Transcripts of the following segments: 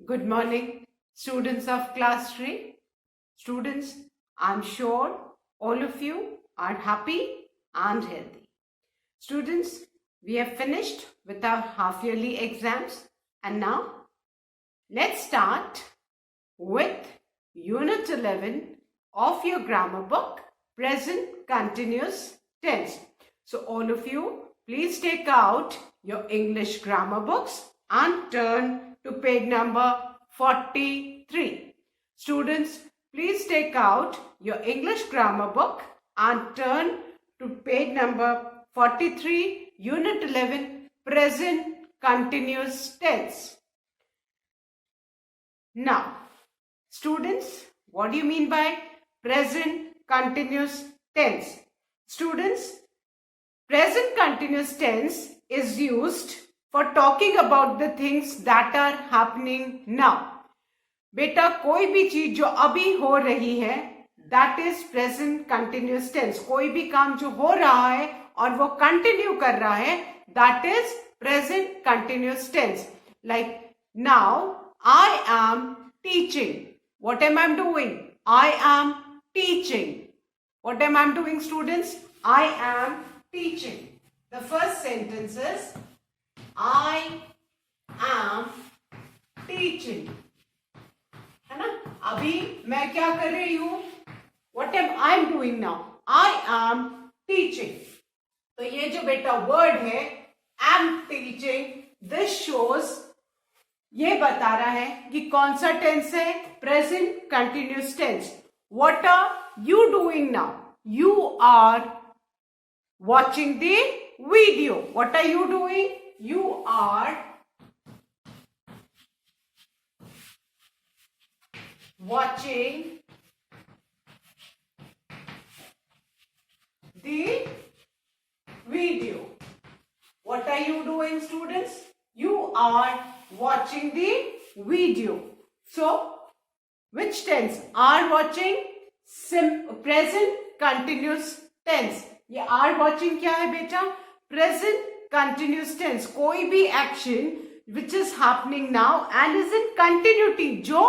Good morning, students of class 3. Students, I'm sure all of you are happy and healthy. Students, we have finished with our half-yearly exams and now let's start with Unit 11 of your grammar book, Present Continuous Tense. So all of you, please take out your English grammar books and turn to page number 43. Students, please take out your English grammar book and turn to page number 43, Unit 11, Present Continuous Tense. Now, students, what do you mean by present continuous tense? Students, present continuous tense is used for talking about the things that are happening now. बेटा कोई भी चीज जो अभी हो रही है that is present continuous tense. कोई भी काम जो हो रहा है और वो कंटिन्यू कर रहा है that is present continuous tense. Like now I am teaching. What am I doing? I am teaching. What am I doing, students? I am teaching. The first sentence is I am teaching. है ना? अभी मैं क्या कर रही हूँ? What am I doing now? I am teaching. तो ये जो बेटा वर्ड है am teaching, this shows, ये बता रहा है कि कौन सा टेंस है? Present continuous tense. What are you doing now? You are watching the video. What are you doing? You are watching the video. What are you doing, students? You are watching the video. So, which tense? Are watching, present continuous tense. ये are watching क्या है बेटा? Present continuous tense. कोई भी action which is happening now and is in continuity, जो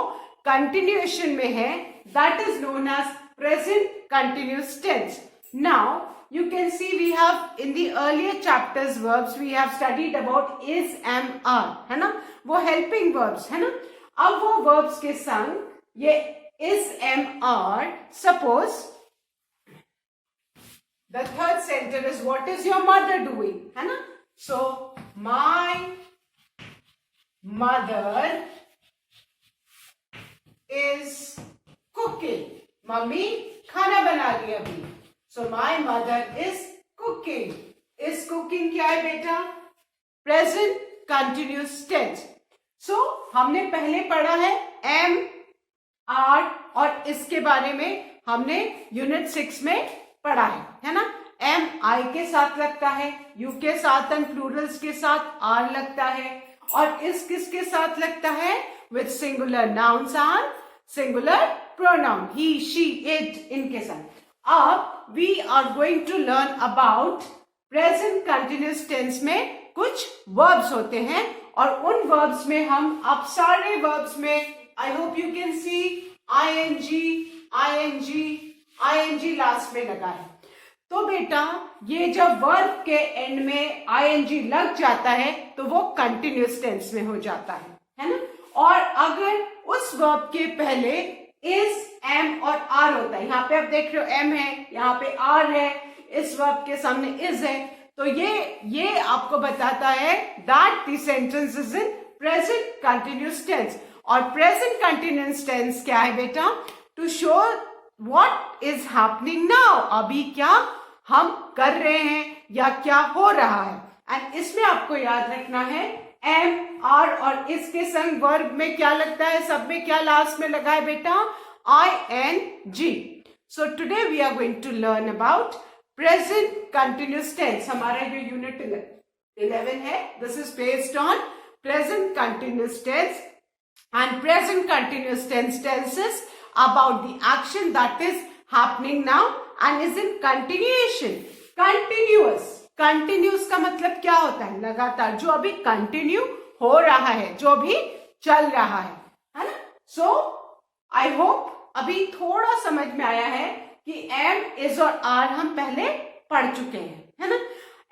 continuation में है, that is known as present continuous tense. Now, you can see we have in the earlier chapters verbs we have studied about is, am, are, है ना? वो helping verbs है ना? अब वो verbs के संग ये is, am, are. Suppose the third sentence is what is your mother doing, है ना? So my mother is cooking. Mummy खाना बना रही है अभी. So my mother is cooking. Is cooking क्या है बेटा? Present continuous tense. So हमने पहले पढ़ा है am, are और इसके बारे में हमने यूनिट 6 में पढ़ा है ना? am I के साथ लगता है, you के साथ and plurals के साथ are लगता है और is किसके साथ लगता है? With singular nouns and singular pronoun, he, she, it इनके साथ. अब we are going to learn about present continuous tense में कुछ verbs होते हैं और उन verbs में हम अब सारे verbs में I hope you can see ing last में लगा है. तो बेटा ये जब verb के end में ing लग जाता है तो वो continuous tense में हो जाता है ना? और अगर उस verb के पहले is, am और are होता है, यहाँ पे आप देख रहे हो am है, यहाँ पे are है, इस verb के सामने is है, तो ये आपको बताता है that the sentence is in present continuous tense. और present continuous tense क्या है बेटा? To show what is happening now. अभी क्या हम कर रहे हैं या क्या हो रहा है. एंड इसमें आपको याद रखना है am, are और इसके संग वर्ब में क्या लगता है? सब में क्या लास्ट में लगा है बेटा? ing. So today we are going to learn about present continuous tense. हमारा जो यूनिट 11 है, this is based on present continuous tense, and present continuous tense tells us about the action that is happening now and is in continuation. Continuous का मतलब क्या होता है? लगातार, जो अभी कंटिन्यू हो रहा है, जो अभी चल रहा है. सो आई होप अभी थोड़ा समझ में आया है कि एम, इज और आर हम पहले पढ़ चुके हैं, है ना।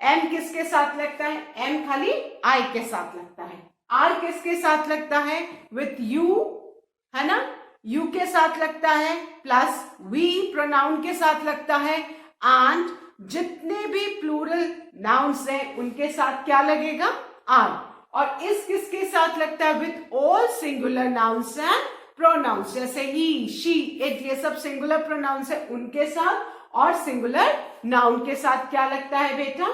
एम किसके साथ लगता है? एम खाली आई के साथ लगता है। आर किसके साथ लगता है? विथ यू, है ना, यू के साथ लगता है, प्लस वी प्रोनाउन के साथ लगता है, एंड जितने भी प्लूरल नाउन्स हैं उनके साथ क्या लगेगा? आर। और इस किसके साथ लगता है? With all singular nouns and pronouns, जैसे ही, शी, इट, ये सब सिंगुलर प्रोनाउंस है उनके साथ, और सिंगुलर नाउन के साथ क्या लगता है बेटा?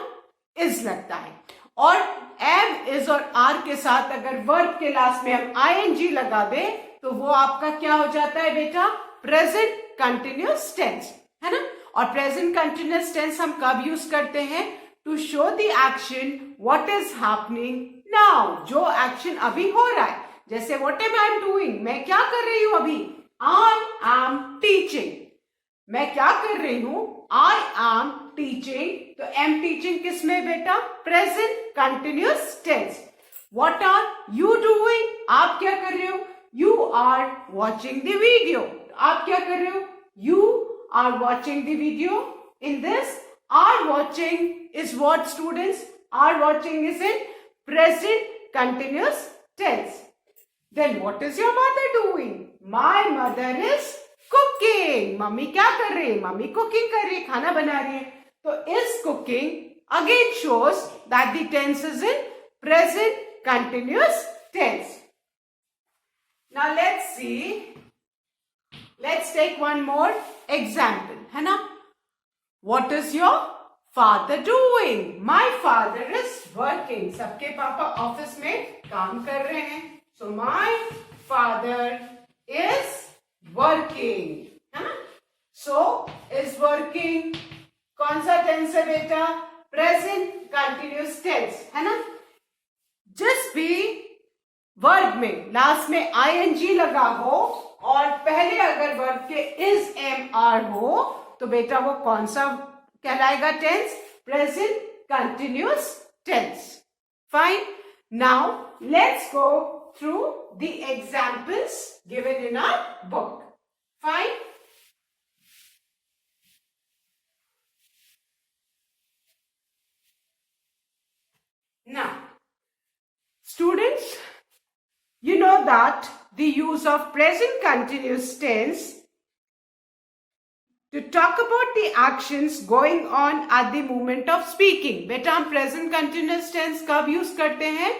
इज लगता है। और एम, इज और आर के साथ अगर वर्ब के लास्ट में हम आईएनजी लगा दें तो वो आपका क्या हो जाता है बेटा? प्रेजेंट कंटिन्यूअस टेंस, है ना। और प्रेजेंट कंटिन्यूअस टेंस हम कब यूज करते हैं? To show the action what is happening now, जो एक्शन अभी हो रहा है। जैसे what am I am doing, मैं क्या कर रही हूं अभी? आई एम टीचिंग, मैं क्या कर रही हूं? I am teaching. तो एम टीचिंग किस में बेटा? Present continuous tense. What are you doing, आप क्या कर रहे हो? You are watching the video, आप क्या कर रहे हो? You are watching the video. In this are watching is what students? Are watching is in present continuous tense. Then what is your mother doing? My mother is cooking. Mummy क्या कर रही है? Mummy cooking कर रही है, खाना बना रही है। तो is cooking again shows that the tense is in present continuous tense. Now let's see. Let's take one more example, है ना? What is your father doing? My father is working. सबके पापा ऑफिस में काम कर रहे हैं। So my father is working, है ना? So is working कौन सा टेंस है बेटा? प्रेजेंट कंटिन्यूअस टेंस, है ना। जिस भी वर्ब में लास्ट में आईएनजी लगा हो और पहले अगर वर्ब के इज, एम, आर हो तो बेटा वो कौन सा कहलाएगा tense? Present continuous tense. Fine. Now let's go through the examples given in our book. Fine. Now, students, you know that the use of present continuous tense to talk about the actions going on at the moment of speaking. बेटा हम present continuous tense कब use करते हैं?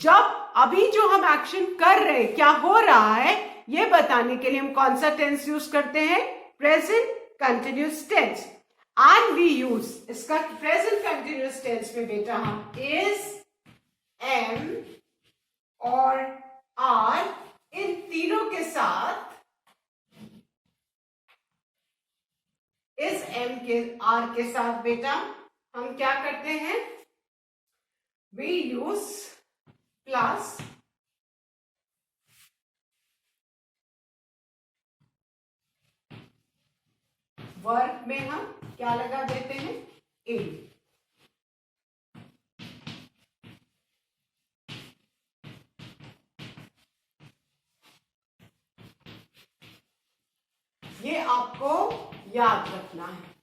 जब अभी जो हम action कर रहे हैं, क्या हो रहा है, ये बताने के लिए हम कौन सा टेंस यूज करते हैं? Present continuous tense. And we use इसका प्रेजेंट कंटिन्यूअस टेंस में बेटा हम इज, एम और आर, इन तीनों के साथ, इज, एम के, आर के साथ बेटा हम क्या करते हैं? वी यूज प्लस वर्ब में हम क्या लगा देते हैं? इन। ये आपको याद रखना है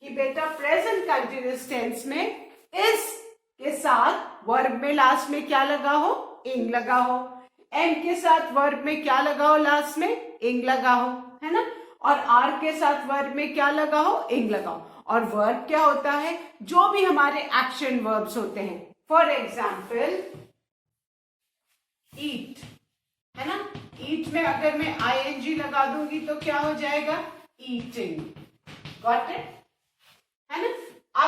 कि बेटा प्रेजेंट कंटिन्यूअस टेंस में इस के साथ वर्ब में लास्ट में क्या लगा हो? इंग लगा हो। एम के साथ वर्ब में क्या लगा हो? लास्ट में इंग लगा हो, है ना। और आर के साथ वर्ब में क्या लगा हो? इंग लगा हो। और वर्ब क्या होता है? जो भी हमारे एक्शन वर्ब्स होते हैं। फॉर एग्जाम्पल ईट, है ना। ईट में अगर मैं आईएनजी लगा दूंगी तो क्या हो जाएगा? ईटिंग। गॉट इट, है ना।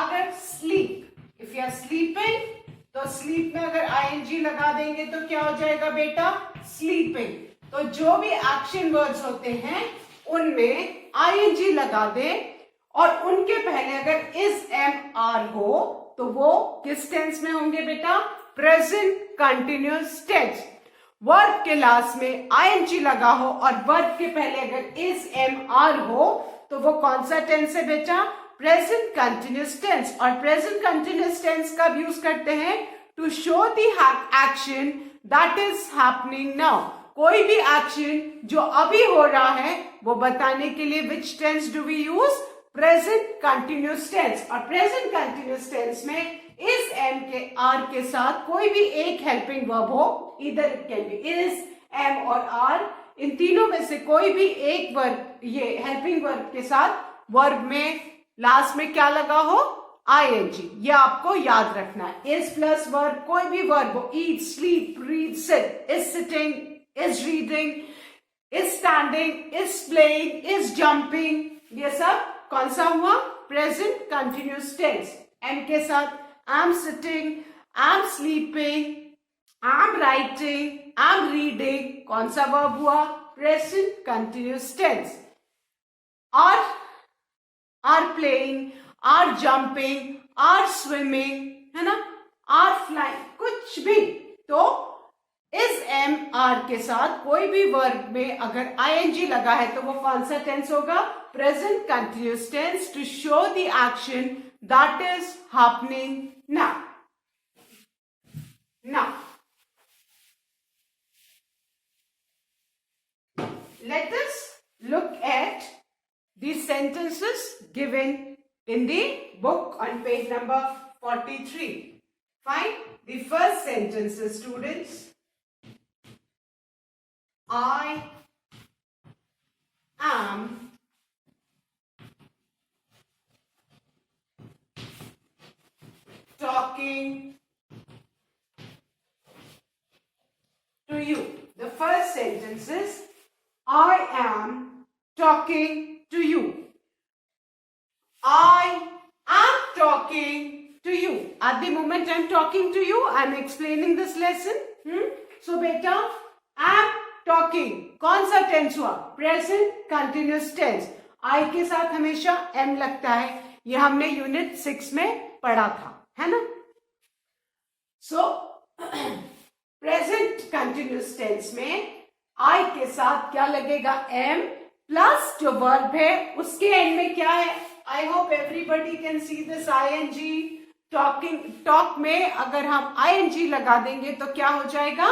अगर sleep, if you are sleeping, तो स्लीप में अगर आईएनजी लगा देंगे तो क्या हो जाएगा बेटा? स्लीपिंग। तो जो भी एक्शन वर्ड्स होते हैं उनमें आईएनजी लगा दे और उनके पहले अगर इज, एम, आर हो तो वो किस टेंस में होंगे बेटा? Present continuous tense. वर्ब के लास्ट में आईएनजी लगा हो और वर्ब के पहले अगर इज, एम, आर हो तो वो कौन सा टेंस है बेटा? Present continuous tense. और प्रेजेंट कंटिन्यूअस टेंस कब यूज करते हैं? To show the action that is happening now, कोई भी एक्शन जो अभी हो रहा है वो बताने के लिए which tense do we use? Present continuous tense. और प्रेजेंट कंटिन्यूस टेंस में इज एम के आर के साथ कोई भी एक हेल्पिंग वर्ब हो, इधर it can be is, am और आर, इन तीनों में से कोई भी एक वर्ब, ये हेल्पिंग वर्ब के साथ वर्ब में लास्ट में क्या लगा हो? आईएनजी। ये आपको याद रखना है। इज प्लस वर्ब, कोई भी वर्ब हो, eat, sleep, read, sit, is sitting, is reading, is standing, is playing, is jumping, ये सब कौन सा हुआ? Present continuous tense. एम के साथ I am sitting, I am sleeping, I am writing, I am reading, कौन सा वर्ब हुआ? Present continuous tense. और are playing, are jumping, are swimming, है ना, आर फ्लाइंग, कुछ भी। तो इज एम आर के साथ कोई भी वर्ब में अगर आईएनजी लगा है तो वो कौन सा टेंस होगा? Present continuous tense, to show the action that is happening now. Now let us look at the sentences given in the book on page number 43. Find the first sentences, students. I am talking to you. The first sentence is I am talking to you. I am talking to you. At the moment I am talking to you, I am explaining this lesson. So beta, I am talking. कौन सा tense हुआ? Present continuous tense. आई के साथ हमेशा M लगता है। ये हमने यूनिट 6 में पढ़ा था, है ना? सो प्रेजेंट कंटिन्यूस टेंस में आई के साथ क्या लगेगा? एम प्लस जो वर्ब है उसके एंड में क्या है? I hope everybody can see this I N G. Talking, talk में अगर हम आईएनजी लगा देंगे तो क्या हो जाएगा?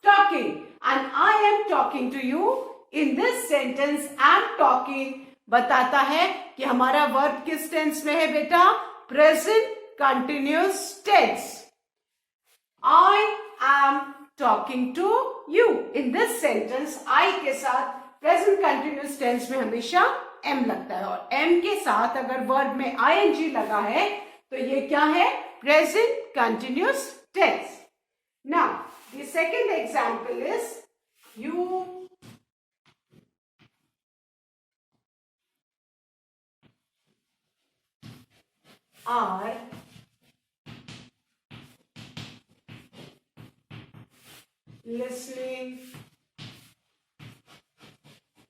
Talking. And I am talking to you. In this sentence I am talking बताता है कि हमारा वर्ब किस टेंस में है बेटा? Present continuous tense. I am talking to you. In this sentence I के साथ प्रेजेंट कंटिन्यूस टेंस में हमेशा एम लगता है, और एम के साथ अगर वर्ब में आईएनजी लगा है तो ये क्या है? Present continuous tense. Now the second example is you are listening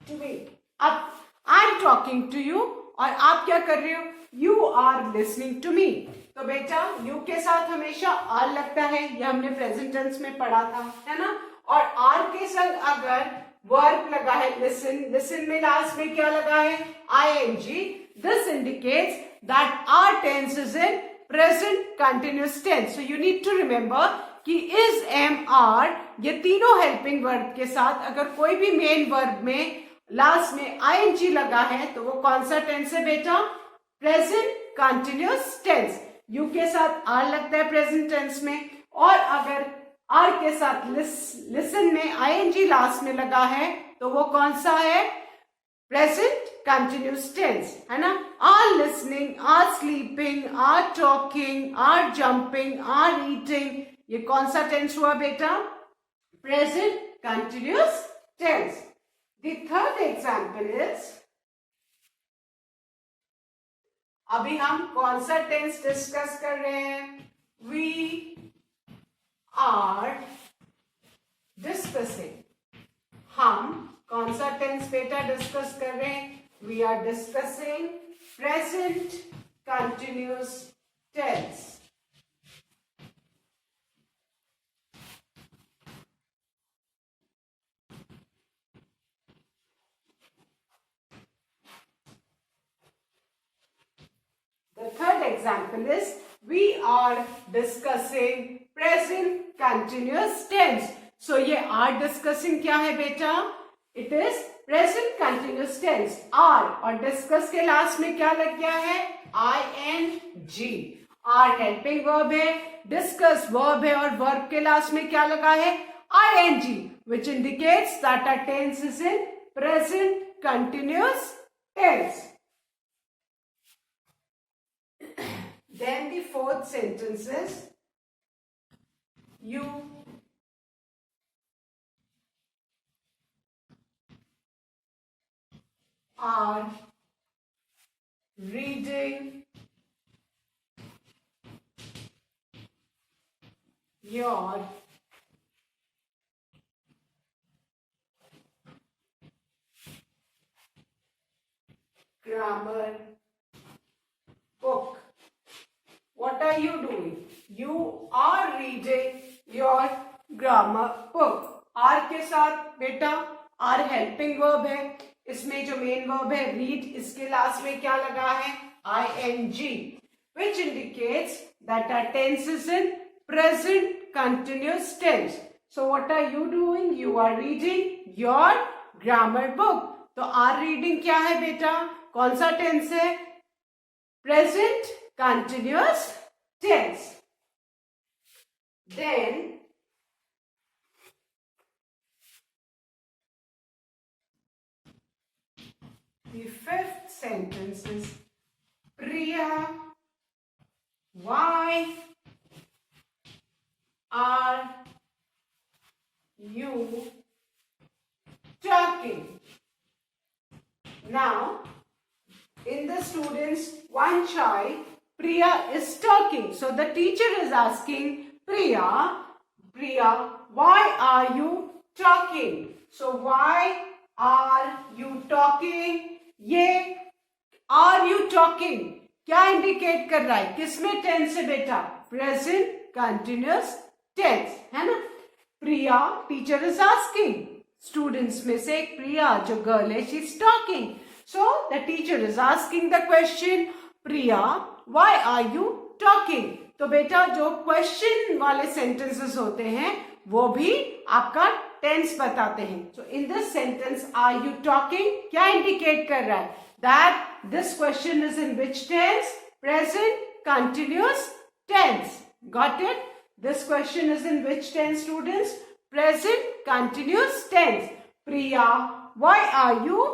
to me. अब I am talking to you और आप क्या कर रहे हो? You are listening to me. तो बेटा यू के साथ हमेशा आर लगता है, ये हमने प्रेजेंट टेंस में पढ़ा था, है ना? और आर के संग अगर वर्ब लगा है लिसन, लिसन में लास्ट में क्या लगा है? I N G. This indicates that are tense is in present continuous tense. So you need to remember कि इज, एम, आर, ये तीनों हेल्पिंग वर्ब के साथ अगर कोई भी मेन वर्ब में लास्ट में आईएनजी लगा है तो वो कौन सा टेंस है बेटा? Present continuous tense. यू के साथ आर लगता है प्रेजेंट टेंस में, और अगर आर के साथ लिसन में आईएनजी लास्ट में लगा है तो वो कौन सा है? प्रेजेंट कंटिन्यूस टेंस, है ना? Are listening, are sleeping, are talking, are jumping, are eating, ये कौन सा टेंस हुआ बेटा? Present continuous tense. The third example is, अभी हम कौन सा टेंस डिस्कस कर रहे हैं? We are discussing. हम कौन सा टेंस बेटा डिस्कस कर रहे हैं? We are discussing present continuous tense. The third example is we are discussing present continuous tense. सो ये आर डिस्कसिंग क्या है बेटा? It is present continuous tense are, और डिस्कस के लास्ट में क्या लग गया है? ING। आर हेल्पिंग वर्ब है, डिस्कस वर्ब है, और वर्ब के लास्ट में क्या लगा है? ING, which indicates that a tense is in present continuous tense. Then the fourth sentence is you are reading your grammar book. What are you doing? You are reading your grammar book. R के साथ बेटा R helping verb है, इसमें जो main verb है read, इसके last में क्या लगा है? ING, which indicates that our tense is in present continuous tense. So what are you doing? You are reading your grammar book. तो आर रीडिंग क्या है बेटा? कौन सा टेंस है? Present continuous tense. Then the fifth sentence is Priya, why are you talking? Now, in the students, one child, Priya, is talking. So the teacher is asking Priya, why are you talking? So why are you talking? ये are you talking क्या indicate कर रहा है? किसमें tense है बेटा? Present continuous tense है ना. Priya, teacher is asking, students में से एक प्रिया जो गर्ल है, she is talking. So the teacher is asking the question, Priya why are you talking. तो बेटा जो क्वेश्चन वाले सेंटेंसेस होते हैं वो भी आपका टेंस बताते हैं. So in this sentence are you talking क्या इंडिकेट कर रहा है? That this question is in which tense? Present continuous tense. Got it? This question is in which tense students? Present continuous tense. Priya why are you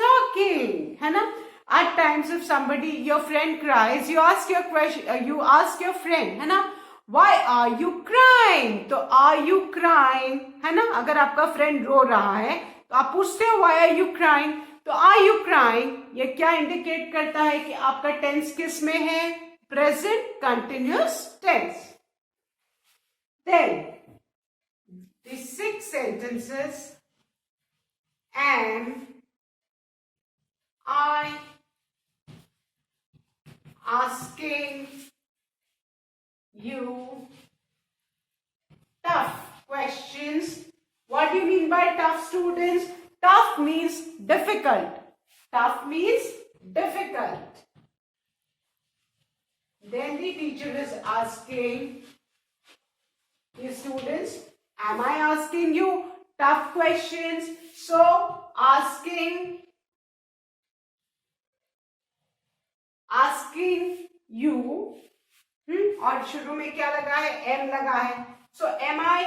talking, है ना. At times if somebody, your friend cries, you ask your question, you ask your friend, है ना, why are you crying? तो are you crying, है ना. अगर आपका friend रो रहा है तो आप पूछते हो why are you crying. तो are you crying ये क्या इंडिकेट करता है कि आपका टेंस किस में है? Present continuous tense. Then the six sentences, am I asking you tough questions. What do you mean by tough, students? Tough means difficult. Tough means difficult. Then the teacher is asking the students, am I asking you tough questions? So asking you, और शुरू में क्या लगा है? Am लगा है. So am I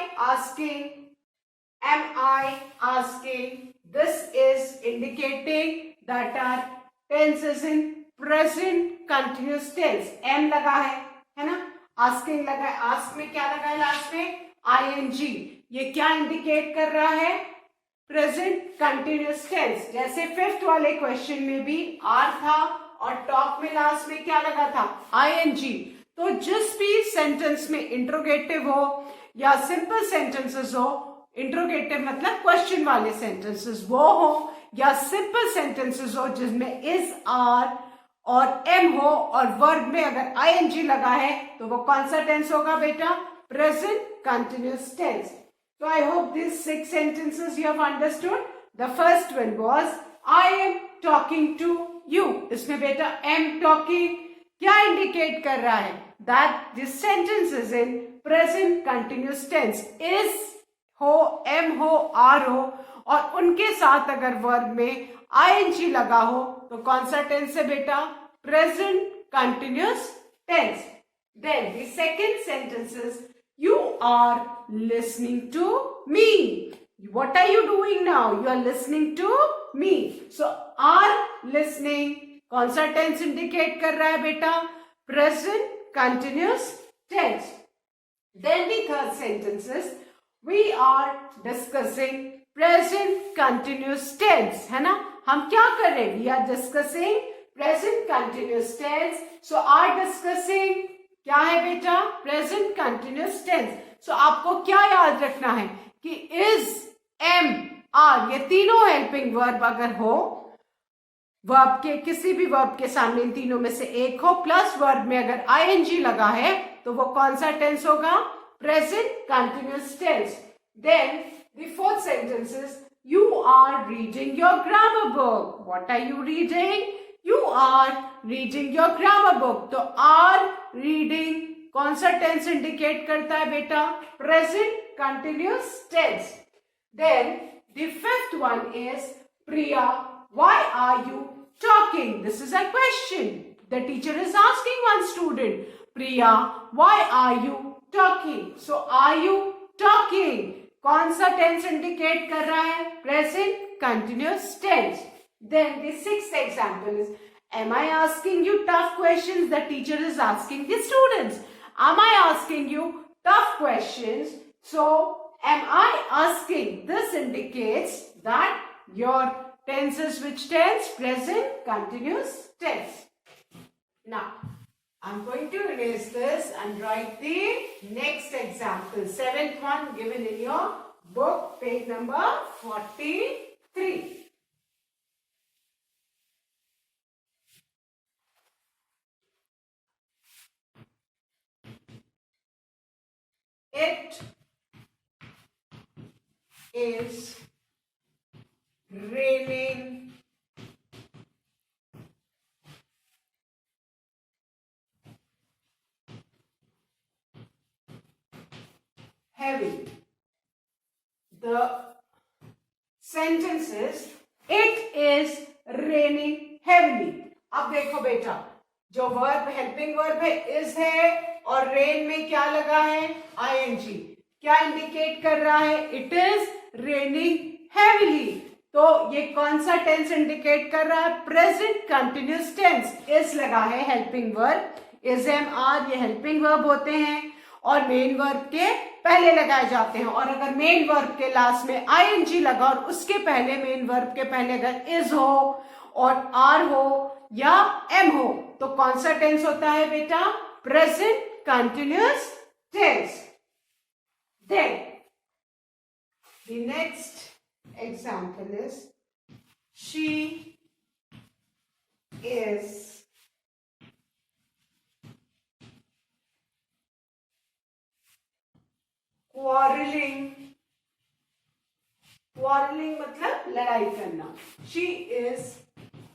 asking, this is indicating that are tense is in present continuous tense. Am लगा है ना. आस्किंग लगा है. आस्क में क्या लगा है लास्ट में? ING. ये क्या इंडिकेट कर रहा है? Present continuous tense. जैसे फिफ्थ वाले क्वेश्चन में भी आर था और टॉक में लास्ट में क्या लगा था? ING. तो जिस भी सेंटेंस में इंट्रोगेटिव हो या सिंपल सेंटेंसेस हो, इंट्रोगेटिव मतलब क्वेश्चन वाले सेंटेंसेस वो हो, या सिंपल सेंटेंसेस हो जिसमें इज, आर और एम हो और वर्ब में अगर ING लगा है तो वो कौन सा टेंस होगा बेटा? Present continuous tense. So I hope these 6 sentences you have understood. The first one was I am talking to you. इसमें बेटा am talking क्या indicate कर रहा है? That this sentence is in present continuous tense. Is हो, M हो, are हो और उनके साथ अगर वर्ब में आईएनजी लगा हो तो कौन सा टेंस है बेटा? Present continuous tense. Then the second sentence is you are listening to me. What are you doing now? You are listening to me. So are listening कौन सा टेंस इंडिकेट कर रहा है बेटा? Present continuous tense. Then the third sentence is we are discussing present continuous tense. है ना? हम क्या कर रहे हैं? We are discussing present continuous tense. So are discussing क्या है बेटा? Present continuous tense. सो आपको क्या याद रखना है कि इज, एम, आर ये तीनों हेल्पिंग वर्ब अगर हो, वर्ब के किसी भी वर्ब के सामने इन तीनों में से एक हो, प्लस वर्ब में अगर आईएनजी लगा है तो वो कौन सा टेंस होगा? Present continuous tense. Then the fourth sentence is you are reading your grammar book. What are you reading? You are reading your grammar book. तो are reading कौन सा टेंस इंडिकेट करता है बेटा? Present continuous tense. Then the fifth one is Priya, why are you talking? This is a question. The teacher is asking one student, Priya, why are you talking? So are you talking कौन सा tense indicate कर रहा है? Present continuous tense. Then the sixth example is, am I asking you tough questions? The teacher is asking the students. Am I asking you tough questions? So, am I asking? This indicates that your tense is which tense? Present continuous tense. Now, I'm going to erase this and write the next example. Seventh one given in your book, page number 43. It is raining heavy. The sentence is it is raining heavily. अब देखो बेटा, जो verb helping verb है is है और rain में क्या लगा है? आईएनजी. क्या इंडिकेट कर रहा है? It is raining heavily. तो ये कौन सा टेंस इंडिकेट कर रहा है? Present continuous tense. इज लगा है helping verb. Is, am, are ये हेल्पिंग वर्ब होते हैं और मेन वर्ब के पहले लगाए जाते हैं. और अगर मेन वर्ब के लास्ट में आईएनजी लगा और उसके पहले मेन वर्ब के पहले अगर इज हो और आर हो या एम हो तो कौन सा टेंस होता है बेटा? Present continuous tense. Then the next example is she is quarreling. Quarreling मतलब लड़ाई करना. She is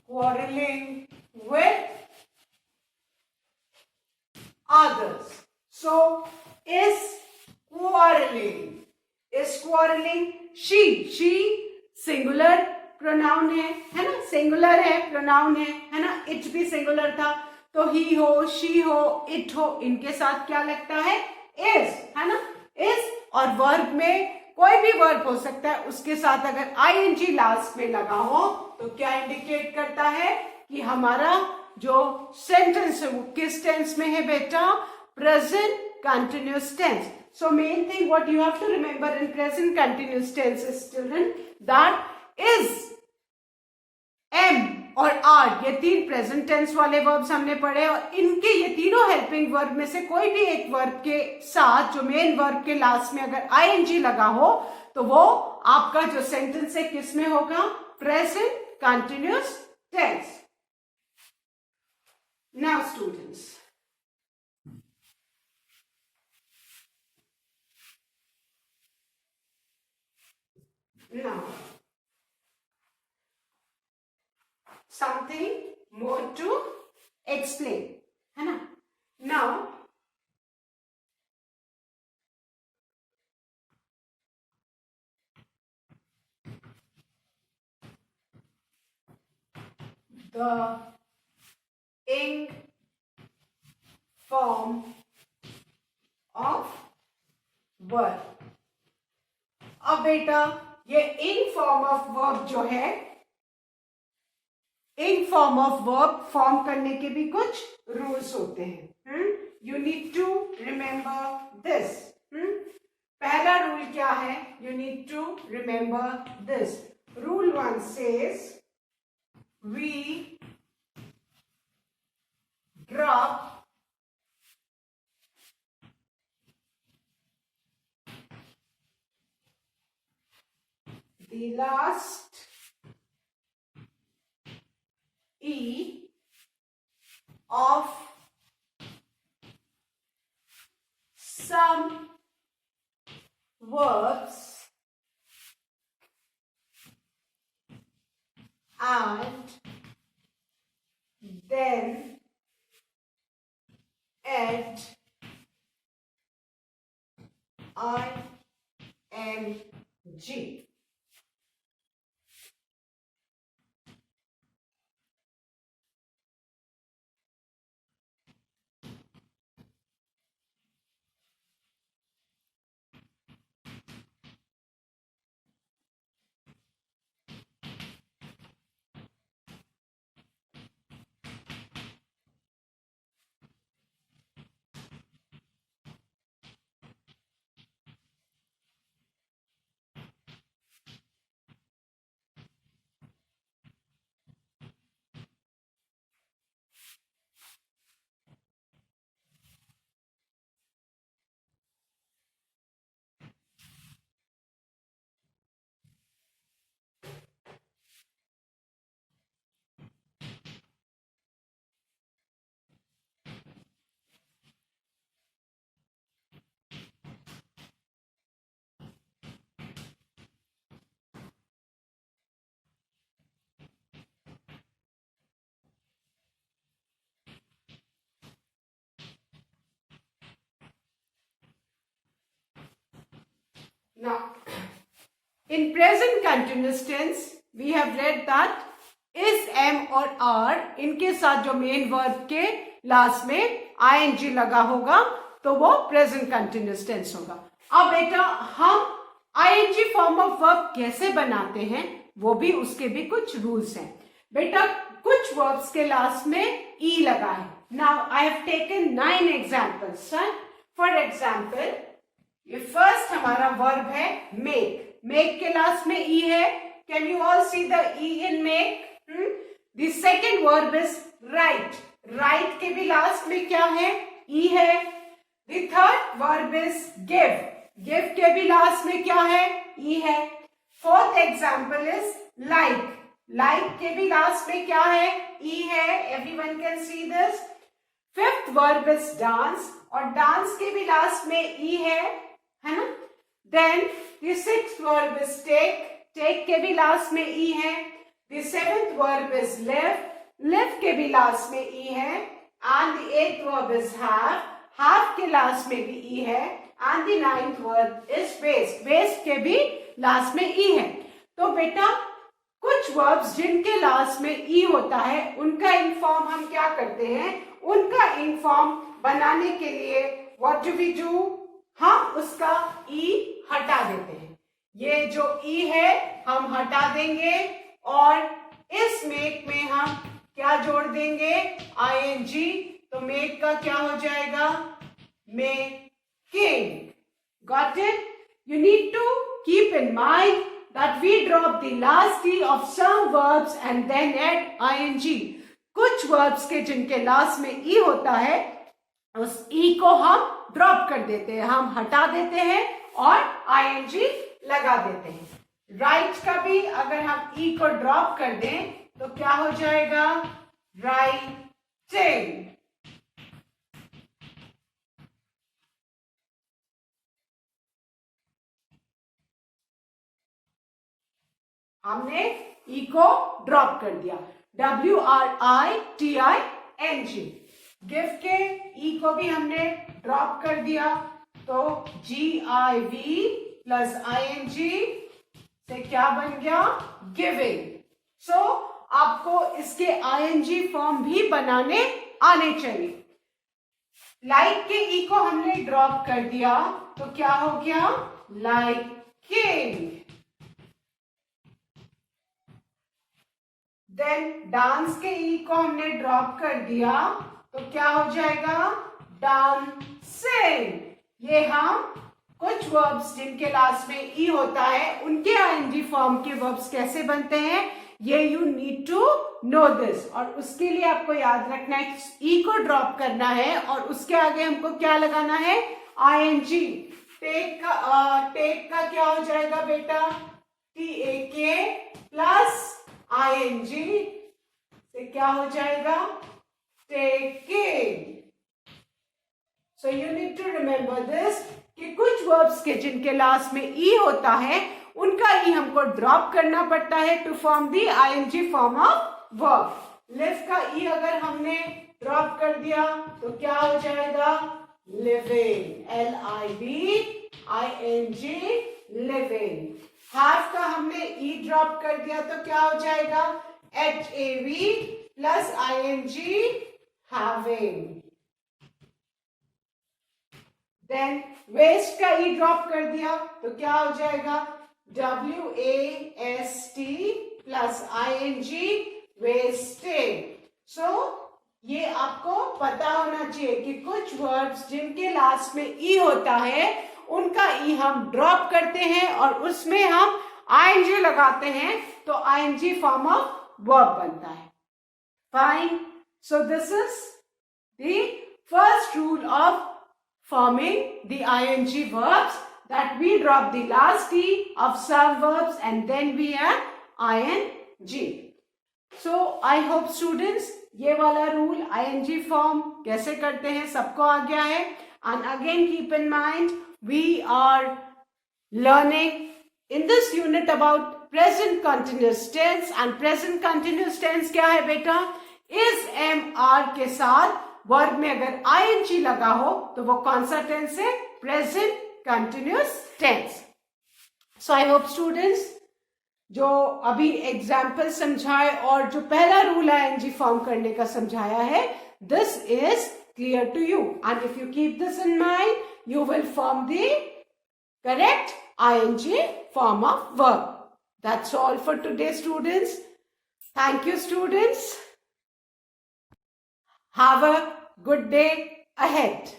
quarreling with others. So is quarreling. Is quarreling she singular pronoun है ना? singular है, pronoun है ना? it भी singular था तो he हो, she हो, it हो, इनके साथ क्या लगता है? is है ना? is और verb में कोई भी वर्ब हो सकता है, उसके साथ अगर आईएनजी लास्ट में लगा हो तो क्या इंडिकेट करता है कि हमारा जो सेंटेंस है वो किस टेंस में है बेटा? Present continuous tense. So main thing what you have to remember in present continuous tense is children that is, am और आर ये तीन प्रेजेंट टेंस वाले वर्ब्स हमने पढ़े और इनके ये तीनों हेल्पिंग वर्ब में से कोई भी एक वर्ब के साथ जो मेन वर्ब के लास्ट में अगर आईएनजी लगा हो तो वो आपका जो सेंटेंस है किस में होगा? Present continuous tense. Now students, now something more to explain, है ना? Now the ing form of verb. अब बेटा ये ing form of verb जो है, ing form of verb form करने के भी कुछ रूल्स होते हैं. You need to remember this. पहला रूल क्या है? You need to remember this. Rule 1 says we drop the last e of some verbs and then add ing. Now, in present continuous tense, we have read that is, am और are इनके साथ जो main verb के last में ing लगा होगा तो वो प्रेजेंट कंटिन्यूस टेंस होगा. अब बेटा हम ing फॉर्म ऑफ वर्ब कैसे बनाते हैं वो भी, उसके भी कुछ रूल्स हैं. बेटा कुछ वर्ब्स के लास्ट में ई लगा है. Now I have taken 9 examples. For example ये फर्स्ट हमारा वर्ब है मेक. मेक के लास्ट में ई है. Can you all see the E in make? The second verb is right. Right के भी लास्ट में क्या है? ई है. The third verb is give. Give के भी लास्ट में क्या है? ई है. Fourth example is like. Like के भी लास्ट में क्या है? ई है. Everyone can see this. Fifth verb is dance और डांस के भी लास्ट में ई है ना. Then the sixth verb is take. Take के भी लास्ट में ई है. The seventh verb is live. Live के भी लास्ट में ई है. And the eighth verb is have. Have के लास्ट में भी ई है. And the ninth verb is waste. Waste के भी लास्ट में ई है. तो बेटा कुछ वर्ब्स जिनके लास्ट में ई होता है उनका इंग फॉर्म हम क्या करते हैं? उनका इंग फॉर्म बनाने के लिए व्हाट डू वी डू? हम उसका ई हटा देते हैं. ये जो ई है हम हटा देंगे और इस मेक में हम क्या जोड़ देंगे? आईएनजी. तो मेक का क्या हो जाएगा? Making. Got it? You need to keep in mind that we drop the last e of some verbs and then add ing. कुछ verbs के जिनके last में e होता है उस e को हम ड्रॉप कर देते हैं, हम हटा देते हैं और ing लगा देते हैं. राइट का भी अगर हम e को ड्रॉप कर दें तो क्या हो जाएगा? राइटिंग. हमने ई को ड्रॉप कर दिया. WRITING. गिव के ई को भी हमने ड्रॉप कर दिया तो GIV प्लस ING से क्या बन गया? गिविंग. सो आपको इसके आईएनजी फॉर्म भी बनाने आने चाहिए। लाइक के ई को हमने ड्रॉप कर दिया तो क्या हो गया, लाइकिंग। देन डांस के ई को हमने ड्रॉप कर दिया तो क्या हो जाएगा, डांसिंग। ये हम कुछ वर्ब्स जिनके लास्ट में ई होता है उनके आईएनजी फॉर्म के वर्ब्स कैसे बनते हैं, ये you need to know this. और उसके लिए आपको याद रखना है ई को ड्रॉप करना है और उसके आगे हमको क्या लगाना है, आईएनजी। टेक का क्या हो जाएगा बेटा, TAK प्लस आईएनजी से क्या हो जाएगा, taking। So you need to remember this कि कुछ वर्ब्स के जिनके लास्ट में ई होता है उनका ई हमको ड्रॉप करना पड़ता है to form the I N G form of verb. Live का ई अगर हमने ड्रॉप कर दिया तो क्या हो जाएगा, लिविंग, LIVING, लिविंग। हैव का हमने ई ड्रॉप कर दिया तो क्या हो जाएगा, HAV plus ING, having. Then waste का ई ड्रॉप कर दिया तो क्या हो जाएगा, WAST प्लस ING, वेस्टेड। सो ये आपको पता होना चाहिए कि कुछ वर्ब्स जिनके लास्ट में ई होता है उनका ई हम ड्रॉप करते हैं और उसमें हम ING लगाते हैं तो ING फॉर्म ऑफ वर्ब बनता है। Fine, so this is the first rule of forming the ING verbs, that we drop the last T of some verbs and then we add ING. So I hope students ये वाला rule ING form कैसे करते हैं सबको आ गया है। And again keep in mind we are learning in this unit about present continuous tense, and present continuous tense क्या है बेटा, is MR के साथ वर्ब में अगर ING लगा हो तो वो कौन सा टेंस है, present continuous tense. So I hope students जो अभी एग्जाम्पल समझाए और जो पहला रूल ING फॉर्म करने का समझाया है, this is clear to you, and if you keep this in mind you will form the correct ING form of verb. That's all for today students. Thank you students. Have a good day ahead.